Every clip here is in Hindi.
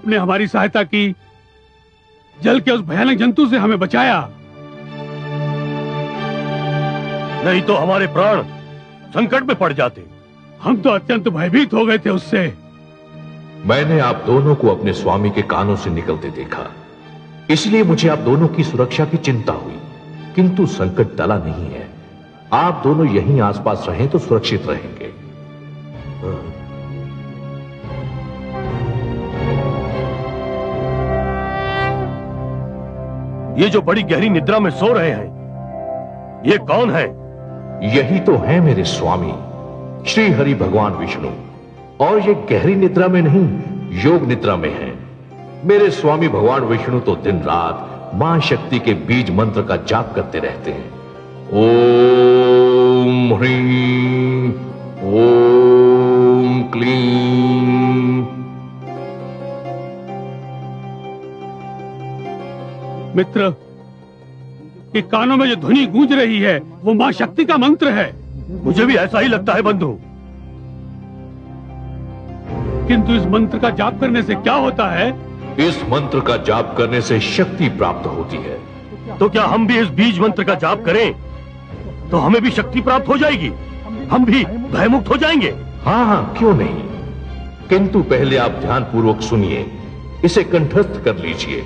आपने हमारी सहायता की, जल के उस भयानक जंतु से हमें बचाया। नहीं तो हमारे प्राण संकट में पड़ जाते। हम तो अत्यंत भयभीत हो गए थे उससे। मैंने आप दोनों को अपने स्वामी के कानों से निकलते देखा, इसलिए मुझे आप दोनों की सुरक्षा की चिंता हुई, किंतु संकट टला नहीं है। आप दोनों यहीं आसपास रहें तो सुरक्षित रहेंगे। ये जो बड़ी गहरी निद्रा में सो रहे हैं, ये कौन है? यही तो है मेरे स्वामी श्री हरि भगवान विष्णु, और ये गहरी निद्रा में नहीं, योग निद्रा में है। मेरे स्वामी भगवान विष्णु तो दिन रात मां शक्ति के बीज मंत्र का जाप करते रहते हैं। ओम ह्रीं, ओम क्लीं। मित्र, कि कानों में जो ध्वनि गूंज रही है वो मां शक्ति का मंत्र है। मुझे भी ऐसा ही लगता है बंधु। किंतु इस मंत्र का जाप करने से क्या होता है? इस मंत्र का जाप करने से शक्ति प्राप्त होती है। तो क्या हम भी इस बीज मंत्र का जाप करें तो हमें भी शक्ति प्राप्त हो जाएगी? हम भी भयमुक्त हो जाएंगे? हाँ हाँ, क्यों नहीं। किंतु पहले आप ध्यान पूर्वक सुनिए, इसे कंठस्थ कर लीजिए,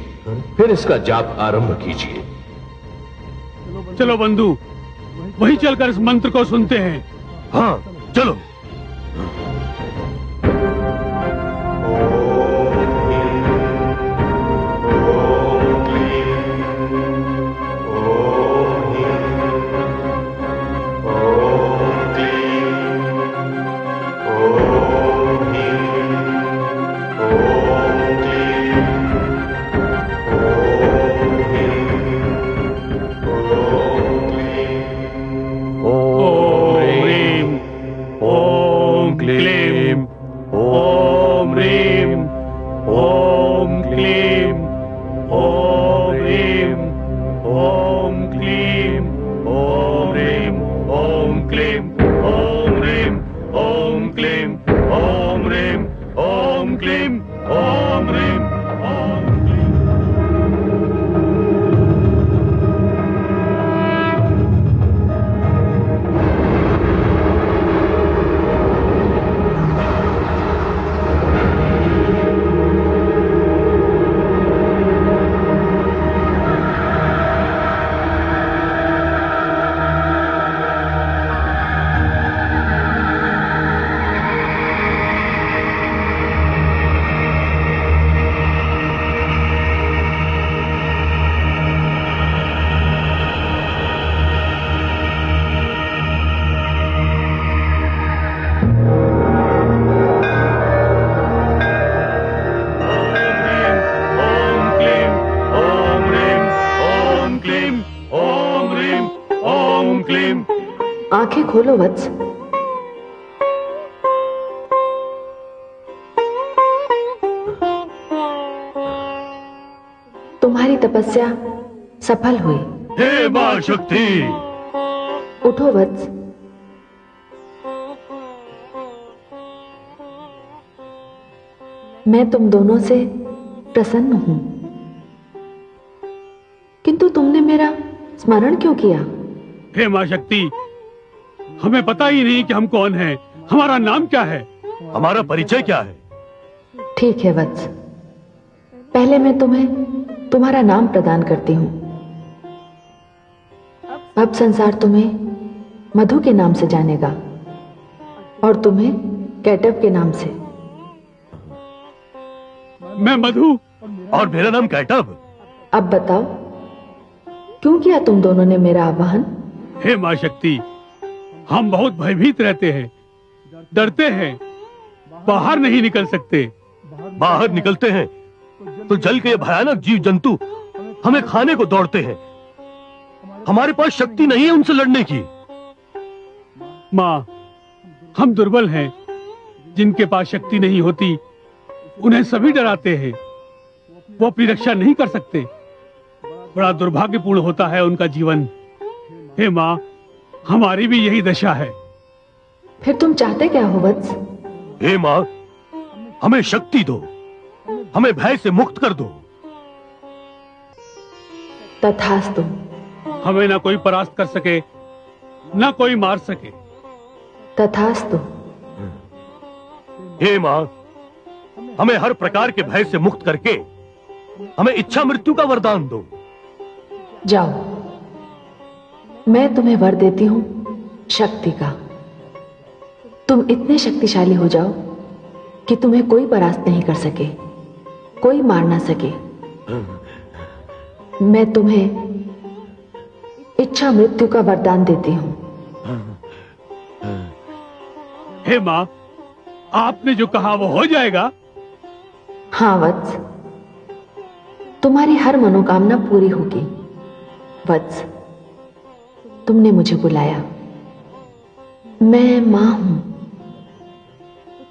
फिर इसका जाप आरंभ कीजिए। चलो बंधु, वहीं चलकर इस मंत्र को सुनते हैं। हाँ चलो। आंखें खोलो वत्स। तुम्हारी तपस्या सफल हुई। हे मां शक्ति! उठो वत्स। मैं तुम दोनों से प्रसन्न हूं, किंतु तुमने मेरा स्मरण क्यों किया? हे मां शक्ति, हमें पता ही नहीं कि हम कौन हैं, हमारा नाम क्या है, हमारा परिचय क्या है। ठीक है वत्स, पहले मैं तुम्हें तुम्हारा नाम प्रदान करती हूं। अब संसार तुम्हें मधु के नाम से जानेगा और तुम्हें कैटव के नाम से। मैं मधु और मेरा नाम कैटव। अब बताओ, क्यों किया तुम दोनों ने मेरा आवाहन? हे मां शक्ति, हम बहुत भयभीत रहते हैं, डरते हैं, बाहर नहीं निकल सकते। बाहर निकलते हैं तो जल के भयानक जीव जंतु हमें खाने को दौड़ते हैं। हमारे पास शक्ति नहीं है उनसे लड़ने की। मां, हम दुर्बल हैं, जिनके पास शक्ति नहीं होती उन्हें सभी डराते हैं, वो अपनी रक्षा नहीं कर सकते। बड़ा दुर्भाग्यपूर्ण होता है उनका जीवन। हे मां, हमारी भी यही दशा है। फिर तुम चाहते क्या हो वत्स? हे मां, हमें शक्ति दो, हमें भय से मुक्त कर दो। तथास्तु। हमें ना कोई परास्त कर सके, ना कोई मार सके। तथास्तु। हे मां, हमें हर प्रकार के भय से मुक्त करके हमें इच्छा मृत्यु का वरदान दो। जाओ, मैं तुम्हें वर देती हूं शक्ति का। तुम इतने शक्तिशाली हो जाओ कि तुम्हें कोई परास्त नहीं कर सके, कोई मार ना सके। मैं तुम्हें इच्छा मृत्यु का वरदान देती हूं। हे मां, आपने जो कहा वो हो जाएगा। हाँ वत्स, तुम्हारी हर मनोकामना पूरी होगी। वत्स, तुमने मुझे बुलाया, मैं मां हूं।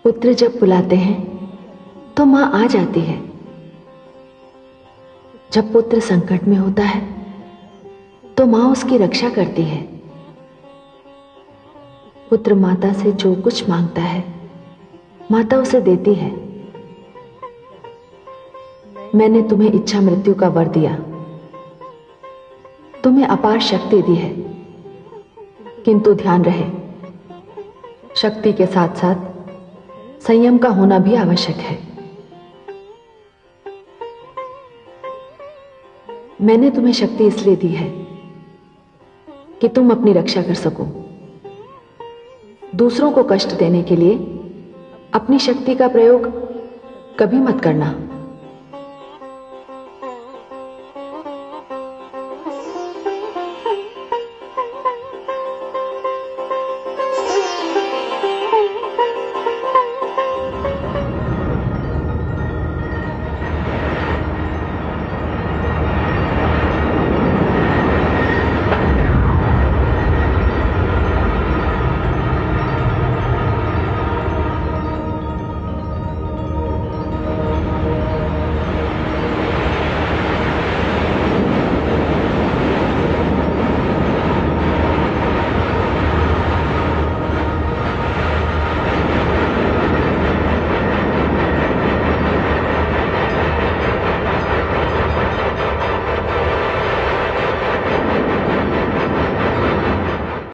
पुत्र जब बुलाते हैं तो मां आ जाती है। जब पुत्र संकट में होता है तो मां उसकी रक्षा करती है। पुत्र माता से जो कुछ मांगता है माता उसे देती है। मैंने तुम्हें इच्छा मृत्यु का वर दिया, तुम्हें अपार शक्ति दी है, किंतु ध्यान रहे शक्ति के साथ साथ संयम का होना भी आवश्यक है। मैंने तुम्हें शक्ति इसलिए दी है कि तुम अपनी रक्षा कर सको। दूसरों को कष्ट देने के लिए अपनी शक्ति का प्रयोग कभी मत करना।